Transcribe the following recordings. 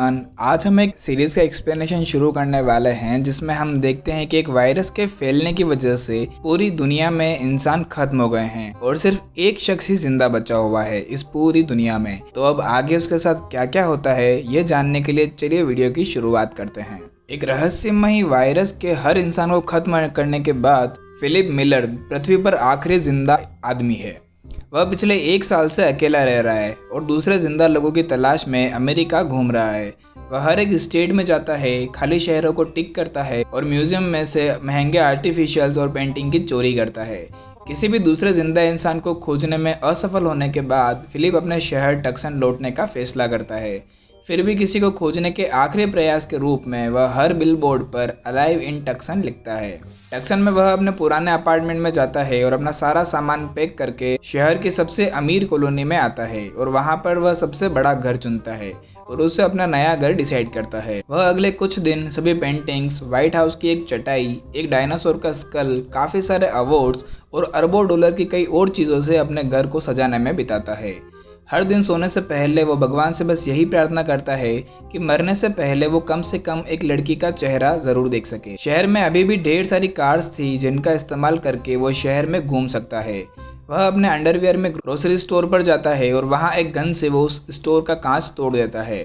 Everyone, आज हम एक सीरीज का एक्सप्लेनेशन शुरू करने वाले हैं जिसमें हम देखते हैं कि एक वायरस के फैलने की वजह से पूरी दुनिया में इंसान खत्म हो गए हैं और सिर्फ एक शख्स ही जिंदा बचा हुआ है इस पूरी दुनिया में। तो अब आगे उसके साथ क्या क्या होता है ये जानने के लिए चलिए वीडियो की शुरुआत करते हैं। एक रहस्यमयी वायरस के हर इंसान को खत्म करने के बाद फिलिप मिलर पृथ्वी पर आखिरी जिंदा आदमी है। वह पिछले 1 साल से अकेला रह रहा है और दूसरे जिंदा लोगों की तलाश में अमेरिका घूम रहा है। वह हर एक स्टेट में जाता है, खाली शहरों को टिक करता है और म्यूजियम में से महंगे आर्टिफिशियल्स और पेंटिंग की चोरी करता है। किसी भी दूसरे जिंदा इंसान को खोजने में असफल होने के बाद फिलिप अपने शहर टक्सन लौटने का फैसला करता है। फिर भी किसी को खोजने के आखिरी प्रयास के रूप में वह हर बिलबोर्ड पर अलाइव इन टक्सन लिखता है। टक्सन में वह अपने पुराने अपार्टमेंट में जाता है और अपना सारा सामान पैक करके शहर की सबसे अमीर कॉलोनी में आता है और वहां पर वह सबसे बड़ा घर चुनता है और उससे अपना नया घर डिसाइड करता है। वह अगले कुछ दिन सभी पेंटिंग्स, व्हाइट हाउस की एक चटाई, एक डायनासोर का स्कल, काफी सारे अवार्ड्स और अरबों डॉलर की कई और चीजों से अपने घर को सजाने में बिताता है। हर दिन सोने से पहले वो भगवान से बस यही प्रार्थना करता है कि मरने से पहले वो कम से कम एक लड़की का चेहरा जरूर देख सके। शहर में अभी भी ढेर सारी कार्स थी जिनका इस्तेमाल करके वो शहर में घूम सकता है। वह अपने अंडरवियर में ग्रोसरी स्टोर पर जाता है और वहाँ एक गन से वो उस स्टोर का कांच तोड़ देता है।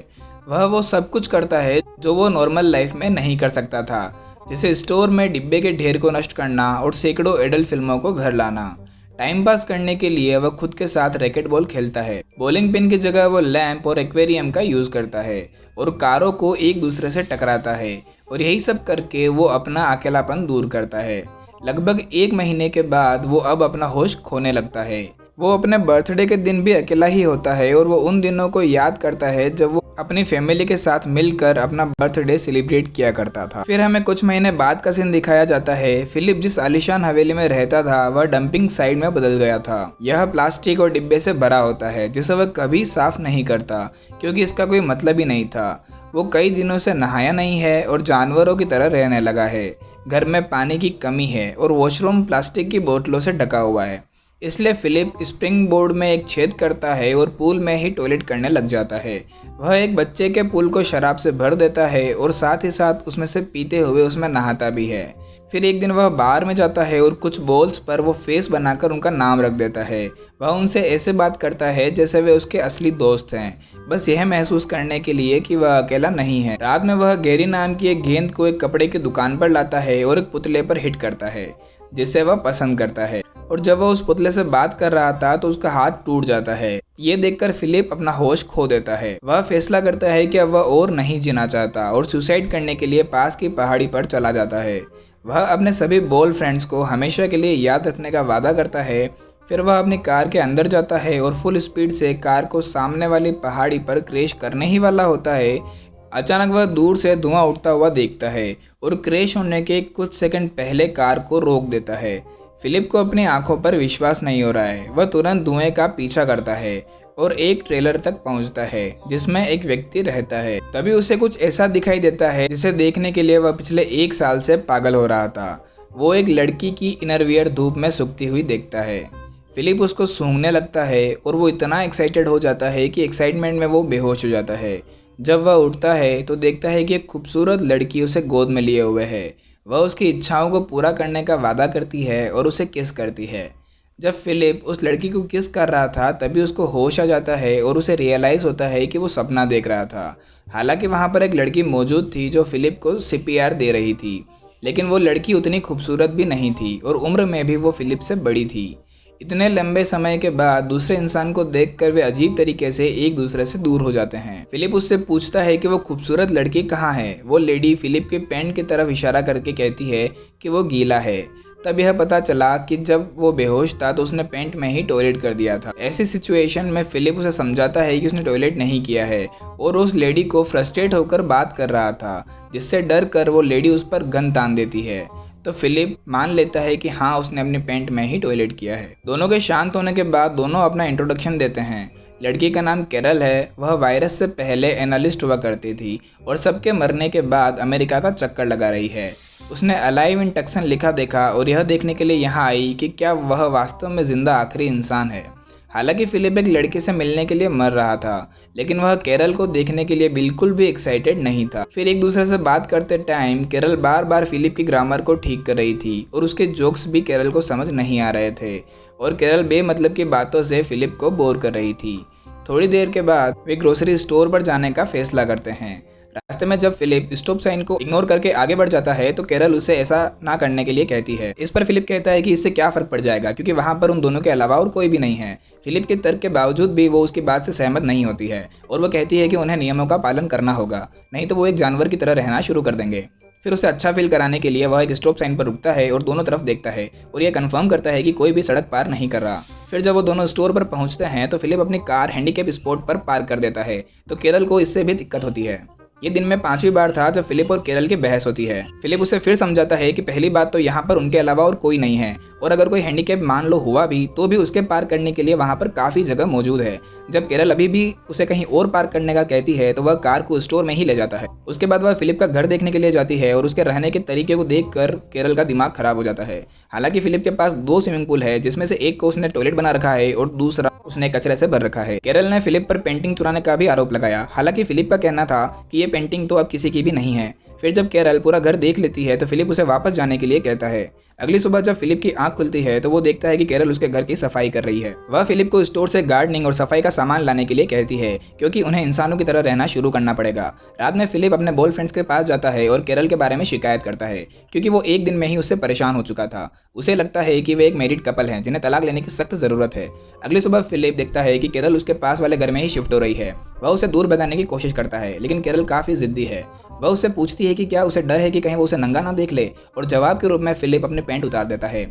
वह वो सब कुछ करता है जो वो नॉर्मल लाइफ में नहीं कर सकता था, जैसे स्टोर में डिब्बे के ढेर को नष्ट करना और सैकड़ों एडल्ट फिल्मों को घर लाना। टाइम पास करने के लिए वह खुद के साथ रैकेट बॉल खेलता है। बॉलिंग पिन की जगह वो लैंप और एक्वेरियम का यूज करता है और कारों को एक दूसरे से टकराता है और यही सब करके वो अपना अकेलापन दूर करता है। लगभग 1 महीने के बाद वो अब अपना होश खोने लगता है। वो अपने बर्थडे के दिन भी अकेला ही होता है और वो उन दिनों को याद करता है जब वो अपनी फैमिली के साथ मिलकर अपना बर्थडे सेलिब्रेट किया करता था। फिर हमें कुछ महीने बाद का सीन दिखाया जाता है। फिलिप जिस आलीशान हवेली में रहता था वह डंपिंग साइट में बदल गया था। यह प्लास्टिक और डिब्बे से भरा होता है जिसे वह कभी साफ नहीं करता क्योंकि इसका कोई मतलब ही नहीं था। वो कई दिनों से नहाया नहीं है और जानवरों की तरह रहने लगा है। घर में पानी की कमी है और वॉशरूम प्लास्टिक की बोतलों से ढका हुआ है। इसलिए फिलिप स्प्रिंग बोर्ड में एक छेद करता है और पूल में ही टॉयलेट करने लग जाता है। वह एक बच्चे के पूल को शराब से भर देता है और साथ ही साथ उसमें से पीते हुए उसमें नहाता भी है। फिर एक दिन वह बार में जाता है और कुछ बॉल्स पर वो फेस बनाकर उनका नाम रख देता है। वह उनसे ऐसे बात करता है जैसे वे उसके असली दोस्त हैं, बस यह महसूस करने के लिए कि वह अकेला नहीं है। रात में वह गैरी नाम की एक गेंद को एक कपड़े की दुकान पर लाता है और एक पुतले पर हिट करता है जिसे वह पसंद करता है और जब वह उस पुतले से बात कर रहा था तो उसका हाथ टूट जाता है। ये देखकर फिलिप अपना होश खो देता है। वह फैसला करता है कि अब वह और नहीं जीना चाहता और सुसाइड करने के लिए पास की पहाड़ी पर चला जाता है। वह अपने सभी बॉय फ्रेंड्स को हमेशा के लिए याद रखने का वादा करता है। फिर वह अपनी कार के अंदर जाता है और फुल स्पीड से कार को सामने वाली पहाड़ी पर क्रैश करने ही वाला होता है। अचानक वह दूर से धुआं उठता हुआ देखता है और क्रैश होने के कुछ सेकंड पहले कार को रोक देता है। फिलिप को अपनी आंखों पर विश्वास नहीं हो रहा है। वह तुरंत धुएं का पीछा करता है और एक ट्रेलर तक पहुंचता है जिसमें एक व्यक्ति रहता है। तभी उसे कुछ ऐसा दिखाई देता है जिसे देखने के लिए वह पिछले 1 साल से पागल हो रहा था। वो एक लड़की की इनरवियर धूप में सूखती हुई देखता है। फिलिप उसको सूंघने लगता है और वो इतना एक्साइटेड हो जाता है कि एक्साइटमेंट में वो बेहोश हो जाता है। जब वह उठता है तो देखता है कि एक खूबसूरत लड़की उसे गोद में लिए हुए है। वह उसकी इच्छाओं को पूरा करने का वादा करती है और उसे किस करती है। जब फिलिप उस लड़की को किस कर रहा था तभी उसको होश आ जाता है और उसे रियलाइज होता है कि वो सपना देख रहा था। हालांकि वहां पर एक लड़की मौजूद थी जो फिलिप को सीपीआर दे रही थी, लेकिन वो लड़की उतनी खूबसूरत भी नहीं थी और उम्र में भी वो फिलिप से बड़ी थी। इतने लंबे समय के बाद दूसरे इंसान को देखकर वे अजीब तरीके से एक दूसरे से दूर हो जाते हैं। फिलिप उससे पूछता है कि वो खूबसूरत लड़की कहाँ है। वो लेडी फिलिप के पैंट की तरफ इशारा करके कहती है कि वो गीला है। तब यह पता चला कि जब वो बेहोश था तो उसने पैंट में ही टॉयलेट कर दिया था। ऐसी सिचुएशन में फिलिप उसे समझाता है कि उसने टॉयलेट नहीं किया है और उस लेडी को फ्रस्ट्रेट होकर बात कर रहा था, जिससे डर कर वो लेडी उस पर गन तान देती है। तो फिलिप मान लेता है कि हाँ, उसने अपने पैंट में ही टॉयलेट किया है। दोनों के शांत होने के बाद दोनों अपना इंट्रोडक्शन देते हैं। लड़की का नाम कैरल है। वह वायरस से पहले एनालिस्ट हुआ करती थी और सबके मरने के बाद अमेरिका का चक्कर लगा रही है। उसने अलाइव इन टक्सन लिखा देखा और यह देखने के लिए यहाँ आई कि क्या वह वास्तव में जिंदा आखिरी इंसान है। हालांकि फिलिप एक लड़की से मिलने के लिए मर रहा था, लेकिन वह केरल को देखने के लिए बिल्कुल भी एक्साइटेड नहीं था। फिर एक दूसरे से बात करते टाइम केरल बार बार फिलिप की ग्रामर को ठीक कर रही थी और उसके जोक्स भी केरल को समझ नहीं आ रहे थे और केरल बेमतलब की बातों से फिलिप को बोर कर रही थी। थोड़ी देर के बाद वे ग्रोसरी स्टोर पर जाने का फैसला करते हैं। रास्ते में जब फिलिप स्टॉप साइन को इग्नोर करके आगे बढ़ जाता है तो केरल उसे ऐसा ना करने के लिए कहती है। इस पर फिलिप कहता है कि इससे क्या फर्क पड़ जाएगा क्योंकि वहां पर उन दोनों के अलावा और कोई भी नहीं है। फिलिप के तर्क के बावजूद भी वो उसकी बात से सहमत नहीं होती है और वो कहती है कि उन्हें नियमों का पालन करना होगा, नहीं तो वो एक जानवर की तरह रहना शुरू कर देंगे। फिर उसे अच्छा फील कराने के लिए वह एक स्टॉप साइन पर रुकता है और दोनों तरफ देखता है और यह कंफर्म करता है कि कोई भी सड़क पार नहीं कर रहा। फिर जब वो दोनों स्टोर पर पहुंचते हैं तो फिलिप अपनी कार हैंडीकैप स्पॉट पर पार्क कर देता है, तो केरल को इससे भी दिक्कत होती है। ये दिन में 5वीं बार था जब फिलिप और केरल की बहस होती है। फिलिप उसे फिर समझाता है कि पहली बात तो यहाँ पर उनके अलावा और कोई नहीं है और अगर कोई हैंडीकैप मान लो हुआ भी तो भी उसके पार्क करने के लिए वहाँ पर काफ़ी जगह मौजूद है। जब केरल अभी भी उसे कहीं और पार्क करने का कहती है तो वह कार को स्टोर में ही ले जाता है। उसके बाद वह फिलिप का घर देखने के लिए जाती है और उसके रहने के तरीके को देखकर केरल का दिमाग खराब हो जाता है। हालांकि फिलिप के पास 2 स्विमिंग पूल है जिसमें से एक को उसने टॉयलेट बना रखा है और दूसरा उसने कचरे से भर रखा है। केरल ने फिलिप पर पेंटिंग चुराने का भी आरोप लगाया। हालांकि फिलिप का कहना था कि ये पेंटिंग तो अब किसी की भी नहीं है। फिर जब केरल पूरा घर देख लेती है तो फिलिप उसे वापस जाने के लिए कहता है। अगली सुबह जब फिलिप की आंख खुलती है तो वो देखता है कि केरल उसके घर की सफाई कर रही है। वह फिलिप को स्टोर से गार्डनिंग और सफाई का सामान लाने के लिए कहती है क्योंकि उन्हें इंसानों की तरह रहना शुरू करना पड़ेगा। रात में फिलिप अपने बॉयफ्रेंड्स के पास जाता है और केरल के बारे में शिकायत करता है क्योंकि वो एक दिन में ही उससे परेशान हो चुका था। उसे लगता है कि वे एक मैरिड कपल हैं जिन्हें तलाक लेने की सख्त जरूरत है। अगली सुबह फिलिप देखता है कि केरल उसके पास वाले घर में ही शिफ्ट हो रही है। वह उसे दूर भगाने की कोशिश करता है लेकिन केरल काफी जिद्दी है। वह उससे पूछती है कि क्या उसे डर है कि कहीं वो उसे नंगा ना देख ले और जवाब के रूप में फिलिप अपने पैंट उतार देता है।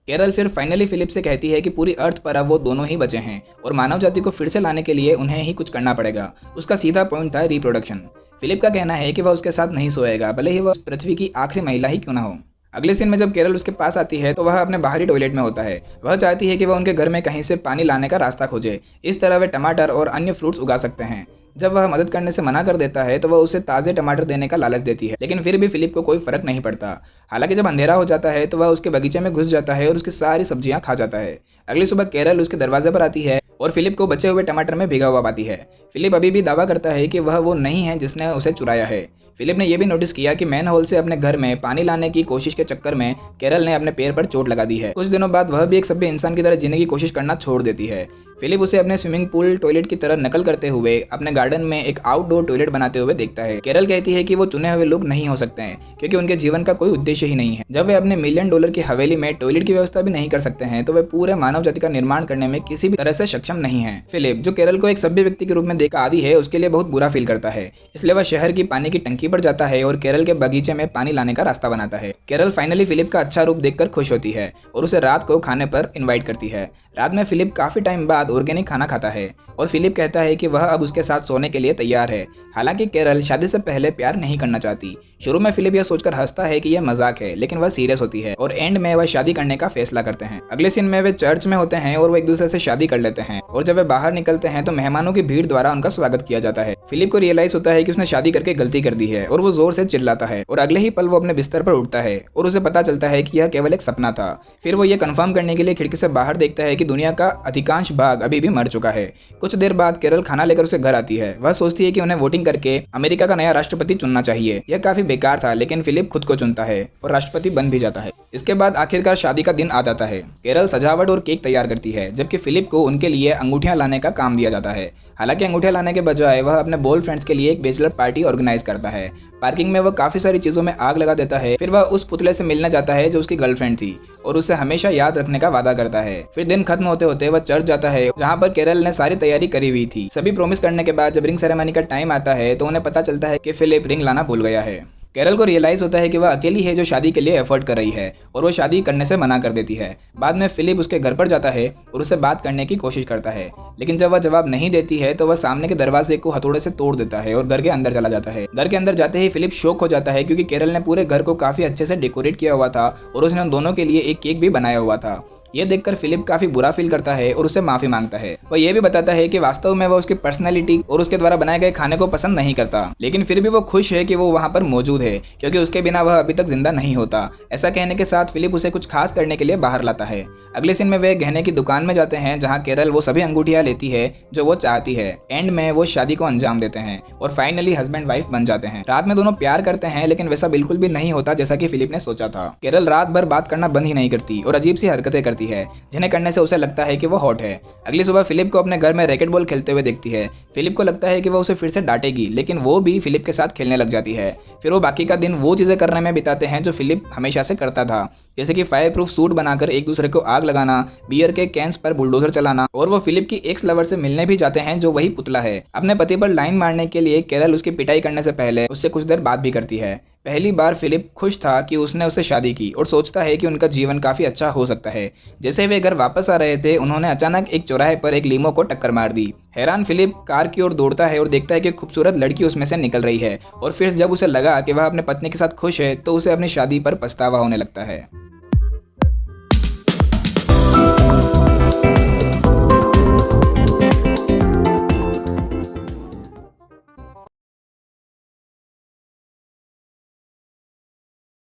केरल फिर फाइनली फिलिप से कहती है कि पूरी अर्थ पर अब वो दोनों ही बचे हैं और मानव जाति को फिर से लाने के लिए उन्हें ही कुछ करना पड़ेगा। उसका सीधा पॉइंट था रिप्रोडक्शन। फिलिप का कहना है कि वह उसके साथ नहीं सोएगा भले ही वह पृथ्वी की आखिरी महिला ही क्यों ना हो। अगले सीन में जब केरल उसके पास आती है तो वह अपने बाहरी टॉयलेट में होता है। वह चाहती है कि वह उनके घर में कहीं से पानी लाने का रास्ता खोजे, इस तरह वे टमाटर और अन्य फ्रूट्स उगा सकते हैं। जब वह मदद करने से मना कर देता है तो वह उसे ताज़े टमाटर देने का लालच देती है, लेकिन फिर भी फिलिप को कोई फर्क नहीं पड़ता। हालांकि जब अंधेरा हो जाता है तो वह उसके बगीचे में घुस जाता है और उसकी सारी सब्जियां खा जाता है। अगली सुबह केरल उसके दरवाजे पर आती है और फिलिप को बचे हुए टमाटर में भिगा हुआ पाती है। फिलिप अभी भी दावा करता है कि वह वो नहीं है जिसने उसे चुराया है। फिलिप ने यह भी नोटिस किया कि मैन होल से अपने घर में पानी लाने की कोशिश के चक्कर में केरल ने अपने पैर पर चोट लगा दी है। कुछ दिनों बाद वह भी एक सभ्य इंसान की तरह जीने की कोशिश करना छोड़ देती है। फिलिप उसे अपने स्विमिंग पूल टॉयलेट की तरह नकल करते हुए अपने गार्डन में एक आउटडोर टॉयलेट बनाते हुए देखता है। केरल कहती है कि वो चुने हुए लोग नहीं हो सकते हैं क्योंकि उनके जीवन का कोई उद्देश्य ही नहीं है। जब वे अपने $1 मिलियन की हवेली में टॉयलेट की व्यवस्था भी नहीं कर सकते हैं तो वे पूरे मानव जाति का निर्माण करने में किसी भी तरह से सक्षम नहीं है। फिलिप, जो केरल को एक सभ्य व्यक्ति के रूप में देखा आदि है, उसके लिए बहुत बुरा फील करता है। इसलिए वह शहर की पानी की टंकी पर जाता है और केरल के बगीचे में पानी लाने का रास्ता बनाता है। केरल फाइनली फिलिप का अच्छा रूप देखकर खुश होती है और उसे रात को खाने पर इनवाइट करती है। रात में फिलिप काफी टाइम बाद ऑर्गेनिक खाना खाता है और फिलिप कहता है कि वह अब उसके साथ सोने के लिए तैयार है। हालांकि केरल शादी से पहले प्यार नहीं करना चाहती। शुरू में फिलिप यह सोचकर हंसता है कि यह मजाक है, लेकिन वह सीरियस होती है और एंड में वह शादी करने का फैसला करते हैं। अगले सीन में वे चर्च में होते हैं और वो एक दूसरे से शादी कर लेते हैं और जब वे बाहर निकलते हैं तो मेहमानों की भीड़ द्वारा उनका स्वागत किया जाता है। फिलिप को रियलाइज होता है कि उसने शादी करके गलती कर दी है और वो जोर से चिल्लाता है और अगले ही पल वो अपने बिस्तर पर उठता है और उसे पता चलता है कि यह केवल एक सपना था। फिर वो ये कंफर्म करने के लिए खिड़की से बाहर देखता है कि दुनिया का अधिकांश भाग अभी भी मर चुका है। कुछ देर बाद केरल खाना लेकर उसे घर आती है। वह सोचती है कि उन्हें वोटिंग करके अमेरिका का नया राष्ट्रपति चुनना चाहिए। यह काफी बेकार था, लेकिन फिलिप खुद को चुनता है और राष्ट्रपति बन भी जाता है। इसके बाद आखिरकार शादी का दिन आ जाता है। केरल सजावट और केक तैयार करती है, जबकि फिलिप को उनके लिए अंगूठियां लाने का काम दिया जाता है। हालांकि अंगूठियां लाने के बजाय वह अपने बॉयफ्रेंड्स के लिए एक बैचलर पार्टी ऑर्गेनाइज करता है। पार्किंग में वह काफी सारी चीजों में आग लगा देता है। फिर वह उस पुतले से मिलने जाता है जो उसकी गर्लफ्रेंड थी और उसे हमेशा याद रखने का वादा करता है। फिर दिन खत्म होते होते वह चर्च जाता है जहाँ पर केरल ने सारी तैयारी करी हुई थी। सभी प्रॉमिस करने के बाद जब रिंग सेरेमनी का टाइम आता है तो उन्हें पता चलता है कि फिलिप रिंग लाना भूल गया है। केरल को रियलाइज होता है कि वह अकेली है जो शादी के लिए एफर्ट कर रही है और वो शादी करने से मना कर देती है। बाद में फिलिप उसके घर पर जाता है और उससे बात करने की कोशिश करता है, लेकिन जब वह जवाब नहीं देती है तो वह सामने के दरवाजे को हथौड़े से तोड़ देता है और घर के अंदर चला जाता है। घर के अंदर जाते ही फिलिप शॉक हो जाता है क्योंकि केरल ने पूरे घर को काफी अच्छे से डेकोरेट किया हुआ था और उसने उन दोनों के लिए एक केक भी बनाया हुआ था। ये देखकर फिलिप काफी बुरा फील करता है और उससे माफी मांगता है। वह ये भी बताता है कि वास्तव में वो उसकी पर्सनैलिटी और उसके द्वारा बनाए गए खाने को पसंद नहीं करता, लेकिन फिर भी वो खुश है कि वो वहाँ पर मौजूद है क्योंकि उसके बिना वह अभी तक जिंदा नहीं होता। ऐसा कहने के साथ फिलिप उसे कुछ खास करने के लिए बाहर लाता है। अगले सीन में वे गहने की दुकान में जाते हैं जहाँ कैरल वो सभी अंगूठियां लेती है जो वो चाहती है। एंड में वो शादी को अंजाम देते हैं और फाइनली हस्बैंड वाइफ बन जाते हैं। रात में दोनों प्यार करते हैं, लेकिन वैसा बिल्कुल भी नहीं होता जैसा कि फिलिप ने सोचा था। कैरल रात भर बात करना बंद ही नहीं करती और अजीब सी हरकतें करती है जिन्हें करने से उसे लगता है कि वो हॉट है। अगली सुबह फिलिप को अपने घर में रैकेट बॉल खेलते हुए देखती है। फिलिप को लगता है कि वो उसे फिर से डांटेगी, लेकिन वो भी फिलिप के साथ खेलने लग जाती है। फिर वो बाकी का दिन वो चीजें करने में बिताते हैं जो फिलिप हमेशा से करता था, जैसे कि फायर प्रूफ सूट बनाकर एक दूसरे को आग लगाना, बियर के कैंस पर बुलडोजर चलाना, और वो फिलिप की एक्स लवर से मिलने भी जाते हैं जो वही पुतला है। अपने पति पर लाइन मारने के लिए कैरल उसकी पिटाई करने से पहले उससे कुछ देर बात भी करती है। पहली बार फिलिप खुश था कि उसने उससे शादी की और सोचता है कि उनका जीवन काफी अच्छा हो सकता है। जैसे वे घर वापस आ रहे थे, उन्होंने अचानक एक चौराहे पर एक लीमो को टक्कर मार दी। हैरान फिलिप कार की ओर दौड़ता है और देखता है कि खूबसूरत लड़की उसमें से निकल रही है, और फिर जब उसे लगा कि वह अपने पत्नी के साथ खुश है तो उसे अपनी शादी पर पछतावा होने लगता है।